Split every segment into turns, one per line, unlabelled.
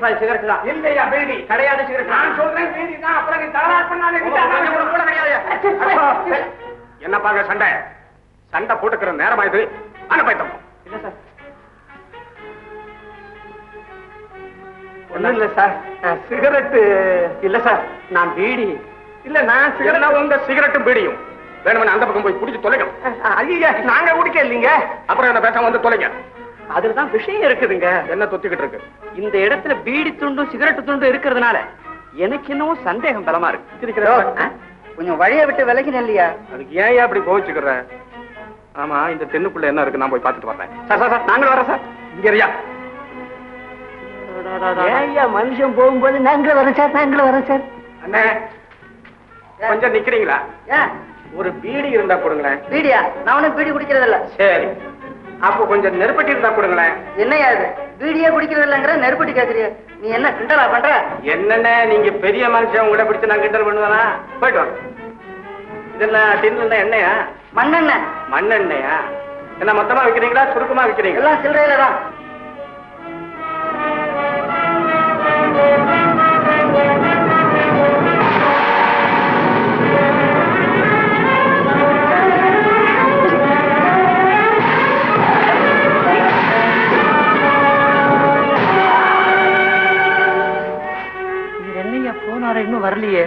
பாதி சிகரெட் தான். இல்லையா பீடி கிடையாது, சிகரெட் நான் சொல்றேன் பீடி தான். அப்புறம் நீ தகராறு பண்ணாதே. கூட கிடையாது.
என்ன பாங்க சண்டை சண்டை போட்டுக்கிற நேரமா இது? அனுப்பைத்தோம்.
இல்ல சார், ஒண்ணும் இல்ல சார். சிகரெட்டு இல்ல சார், நான் பீடி. இல்ல நான் சிகரெட்.
உங்க சிகரெட்டும் பீடியும் வேணும்னு அந்த பக்கம் போய் குடிச்சு தொலைங்க.
ஐயா நாங்க குடிக்க இல்லீங்க.
அப்புறம் என்ன பேசாம வந்து தொலைங்க.
அதுலதான் விஷயம் இருக்குதுங்க.
என்ன தொத்திக்கிட்டு இருக்கு?
இந்த இடத்துல பீடி துண்டும் சிகரெட் துண்டும் இருக்கிறதுனால எனக்கு என்னவோ சந்தேகம் பலமா இருக்கு. கொஞ்சம் வழியை விட்டு விலகின இல்லையா?
அதுக்கு ஏன் அப்படி கோவிச்சுக்கிற? ஆமா, இந்த தென்னுக்குள்ள என்ன இருக்கு? நான் போய் பார்த்துட்டு வரேன்.
சார் சார் சார், நாங்களும் வரோம் சார்.
இங்க இருயா.
ஏய்யா மனுஷன் போகும்போது நாங்களும் வரோம் சார், நாங்களும் வரோம் சார்.
அண்ணே கொஞ்சம் நிக்கிறீங்களா? ஒரு பீடி இருந்தா கொடுங்களேன்.
பீடியா? நான் உனக்கு பீடி குடிக்கிறது இல்ல.
சரி, அப்போ கொஞ்சம் நெருப்பட்டி இருந்தா கொடுங்களேன்.
என்னையா இது பீடியே குடிக்கிறது இல்லங்கிற நெருப்பட்டி கேக்குறிய? நீ என்ன கிண்டலா பண்ற?
என்னென்ன நீங்க பெரிய மனுஷன், உங்களை பிடிச்சு நான் கிண்டல் பண்ணுவேனா? போயிட்டு வாங்க. இதெல்லாம் டின்ல எண்ணெயா?
மண்ணெண்ணெய்.
மண்ணெண்ணெயா? என்ன மொத்தமா விக்கிறீங்களா சுருக்கமா விக்கிறீங்களா?
எல்லாம் சில்லறையில தான். இன்னும் வரலையே.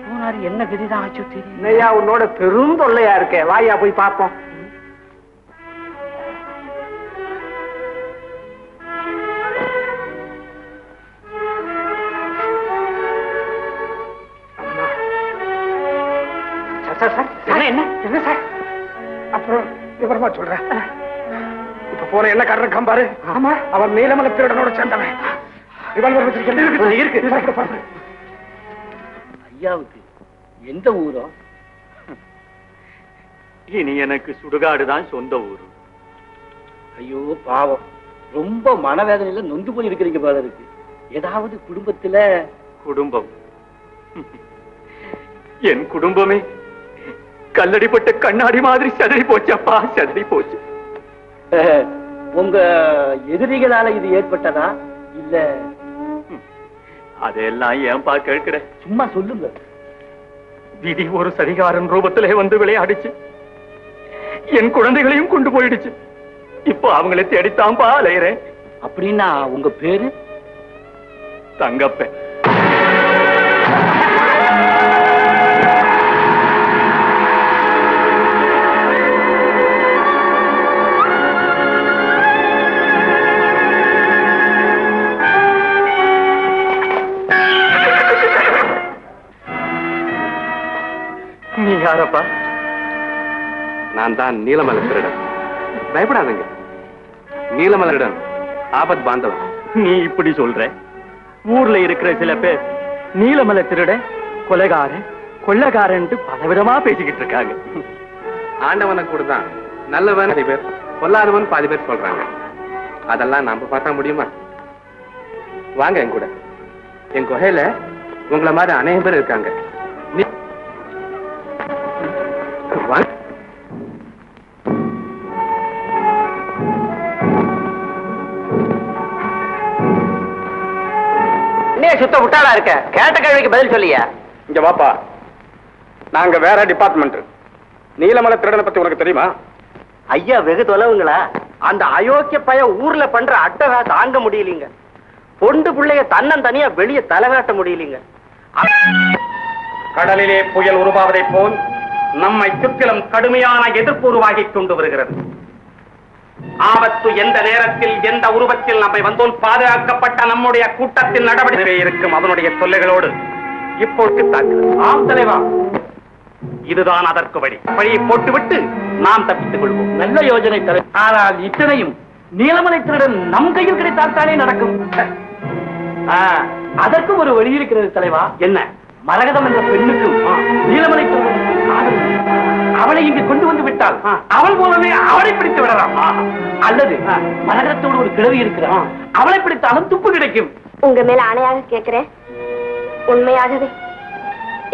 போனாரு என்ன கதிதான் ஆச்சு தெரியும். உன்னோட பெரும் தொல்லையா இருக்கே, வாயா போய் பார்ப்போம். என்ன சார்?
அப்புறம் விவரமா சொல்றேன். இப்ப போன என்ன காரணம் காம்பாரு? ஆமா, அவர் நீலமலை திருடனோட சேர்ந்தவன். ரிவால்வர் வச்சிருக்கேன். இருக்கு.
ஐயாவுக்கு எந்த ஊரோ?
இனி எனக்கு சுடுகாடுதான் சொந்த ஊரு.
ஐயோ பாவம், ரொம்ப மனவேதனையில நொந்து போய் இருக்கிறீங்க போல இருக்கு. ஏதாவது குடும்பத்துல?
குடும்பம்? என் குடும்பமே கல்லடிப்பட்ட கண்ணாடி மாதிரி சதறி போச்சப்பா, சதறி போச்சு.
உங்க எதிரிகளால இது ஏற்பட்டதா இல்ல?
அதெல்லாம் ஏன்பா கேட்கிற?
சும்மா சொல்லுங்க.
விதி ஒரு சரிகாரன் ரூபத்திலே வந்து விளையாடிச்சு. என் குழந்தைகளையும் கொண்டு போயிடுச்சு. இப்போ அவங்களை தேடித்தான்பா அலையிறேன்.
அப்படின்னா உங்க பேரு?
தங்கப்பன். நீ யாரப்பா?
நான் தான் நீலமலை திருடன். பயப்படாதீங்க, நீலமலை திருடன் ஆபத் பாந்தவன்.
நீ இப்படி சொல்ற? ஊர்ல இருக்கிற சில பேர் நீலமலை திருட, கொலைகாரன், கொள்ளக்காரன் பலவிதமா பேசிக்கிட்டு இருக்காங்க.
ஆண்டவனை கூட தான் நல்லவன் பாதி பேர், பொல்லாதவன் பாதி பேர் சொல்றாங்க. அதெல்லாம் நாம பார்த்தா முடியுமா? வாங்க என் கூட. என் குகையில உங்களை மாதிரி அநேகம் பேர் இருக்காங்க.
சுத்த முட்டாளா இருக்க, கேட்ட கேள்விக்கு பதில் சொல்லியா?
இங்க வாப்பா, நாங்க வேற டிபார்ட்மெண்ட். நீலமலை திருடனை பத்தி உனக்கு தெரியுமா?
ஐயா வெகு தொலைவுங்களா? அந்த அயோக்கிய பைய ஊர்ல பண்ற அட்டகா தாங்க முடியலீங்க. பொண்டு பிள்ளைய தன்னன் தனியா வெளியே தலைகாட்ட முடியலீங்க.
கடலிலே புயல் உருவாவதை போல் நம்மை சுற்றிலும் கடுமையான எதிர்ப்பு உருவாகி கொண்டு வருகிறது. ஆபத்து எந்த நேரத்தில் எந்த உருவத்தில் நம்மை வந்தோம் பாதுகாக்கப்பட்ட நம்முடைய கூட்டத்தின் நடவடிக்கை இருக்கும் அதனுடைய தொல்லைகளோடு இப்போது தாக்குகிறது. ஆம் தலைவா, இதுதான் அதற்கு வழி. வழியை போட்டுவிட்டு நாம் தப்பித்துக் கொள்வோம்.
நல்ல யோஜனை தர. ஆனால் இத்தனையும் நீலமலை திருடன் நம் கையில் கிடைத்தால் தானே நடக்கும். அதற்கும் ஒரு வழி இருக்கிறது தலைவா.
என்ன?
மரகதம் என்ற பெண்ணுக்கும் நீலமலை அவளை இங்கு கொண்டு வந்து விட்டால் அவள் மூலமே அவளை பிடித்து விடலாம். அல்லது மரகதத்தோடு ஒரு கிழவி இருக்கிறான், அவளை பிடித்தாலும் துப்பு கிடைக்கும்.
உங்க மேல ஆணையாக கேட்கிறேன், உண்மையாகவே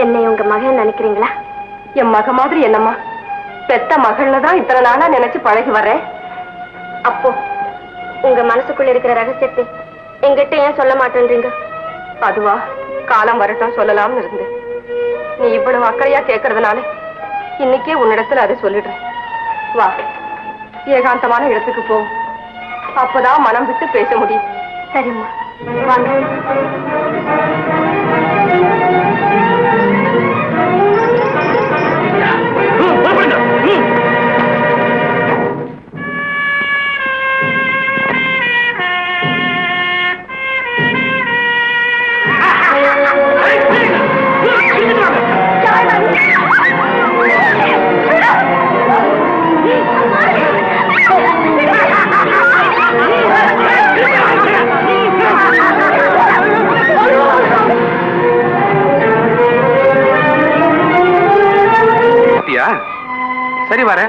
என்னை உங்க மகன் நினைக்கிறீங்களா?
என் மக மாதிரி என்னம்மா, பெத்த மகள்ல தான் இத்தனை நாளா நினைச்சு பழகி வர்றேன்.
அப்போ உங்க மனசுக்குள்ள இருக்கிற ரகசியத்தை எங்கிட்ட ஏன் சொல்ல மாட்டேன்றீங்க?
அதுவா, காலம் வரட்டும் சொல்லலாம்னு இருந்தேன். நீ இவ்வளவு அக்கறையா கேட்கறதுனால இன்னைக்கே உன்னிடத்துல அதை சொல்லிடுறேன். வா, ஏகாந்தமான இடத்துக்கு போ. அப்பதான் மனம் விட்டு பேச முடியும்.
சரிம்மா, வாங்க.
சரி வர.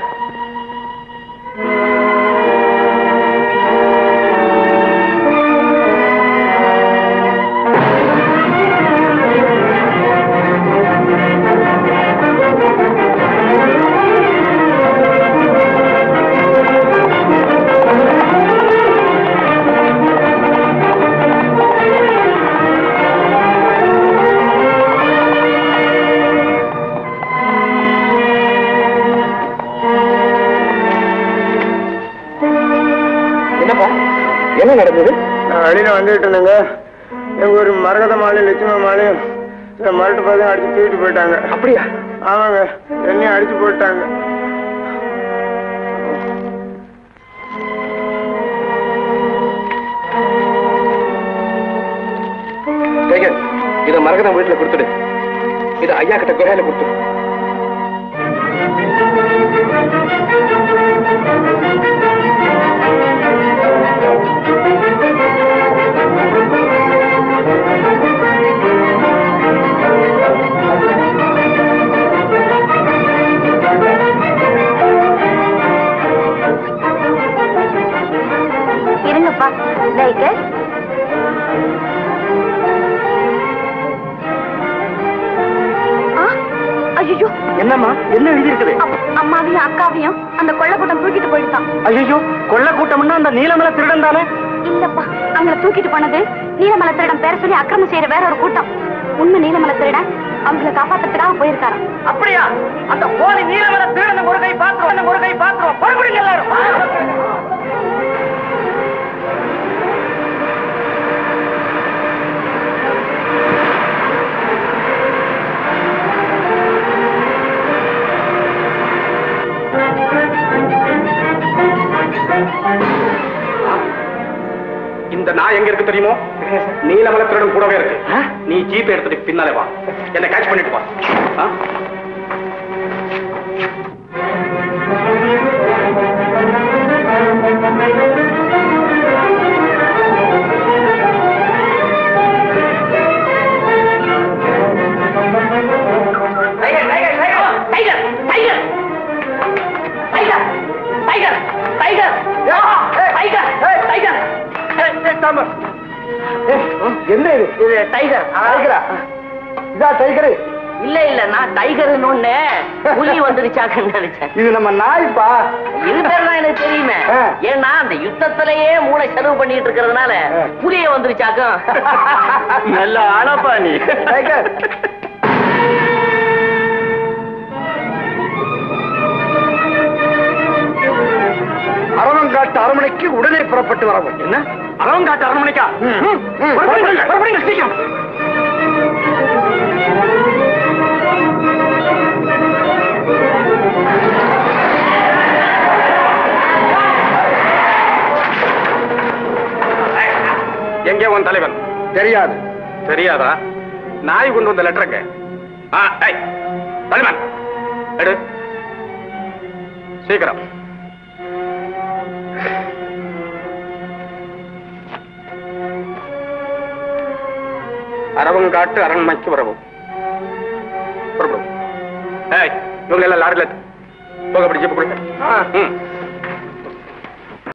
என்ன நடந்தது?
நான் வெளியில வந்துட்டு இருந்தேங்க. எங்க ஒரு மரகத மாலையும் லட்சுமி மாலையும் மரட்டு பார்த்து அடிச்சு தூக்கிட்டு போயிட்டாங்க.
அப்படியா?
ஆமாங்க, என்னையும் அடிச்சு போட்டாங்க.
இத மரகதம் வீட்டுல கொடுத்துடு. இது ஐயா கிட்ட குறையில கொடுத்துடு.
இருங்கப்பா, ஐயோ,
என்னம்மா, என்ன எழுதி இருக்குது?
அம்மாவையும் அக்காவையும் அந்த கொள்ள கூட்டம் தூக்கிட்டு போயிட்டான்.
ஐயோ, கொள்ள கூட்டம்னா அந்த நீலமலை திருடன் தானே?
இல்லப்பா, அவங்கள தூக்கிட்டு போனது நீலமலை திருடன் பேர சொல்லி அக்கிரமம் செய்யற வேற ஒரு கூட்டம். உண்மை நீலமலை திருடன் அவங்களை காப்பாத்துறதுக்காக போயிருக்காராம்.
அப்படியா? அந்த போலி நீலமலை திருடன் ஒரு கை பாத்துருவோம், ஒரு கை பாத்துருவோம். பொறுப்படுங்க எல்லாரும்.
இந்த நாய் எங்க இருக்கு தெரியுமோ? நீலமலத்திரடும் கூடவே இருக்கு. நீ ஜீப் எடுத்துட்டு பின்னாலே வா, என்ன கேட்ச் பண்ணிட்டு வா.
என்ன இது?
இது டைகர்.
இதா டைகரு?
இல்ல இல்ல, நான் டைகர்னு ஒண்ணு புலி வந்துருச்சாக்குன்னு நினைச்சேன்.
இது நம்ம நாய்ப்பா.
இது பேர் தான் எனக்கு தெரியுமே. ஏன்னா அந்த யுத்தத்திலேயே மூளை செலவு பண்ணிட்டு இருக்கிறதுனால புலிய வந்துருச்சாக்கும்.
நல்ல ஆளப்பா நீ. டைகர், அரவங்காட்டு அரண்மனைக்கு உடனே புறப்பட்டு வரவும்.
என்ன அரவங்காட்டு அரண்மனைக்கா? சீக்கிரம். எங்கே உன் தலைவன்?
தெரியாது.
தெரியாதா? நாய் கொண்டு வந்த லெட்டருங்க. தலைவன் எடு சீக்கிரம். அரவங்காட்டு அரண்மனைக்கு வரவும். இவங்க எல்லாம் லாரில போக பிடிச்சு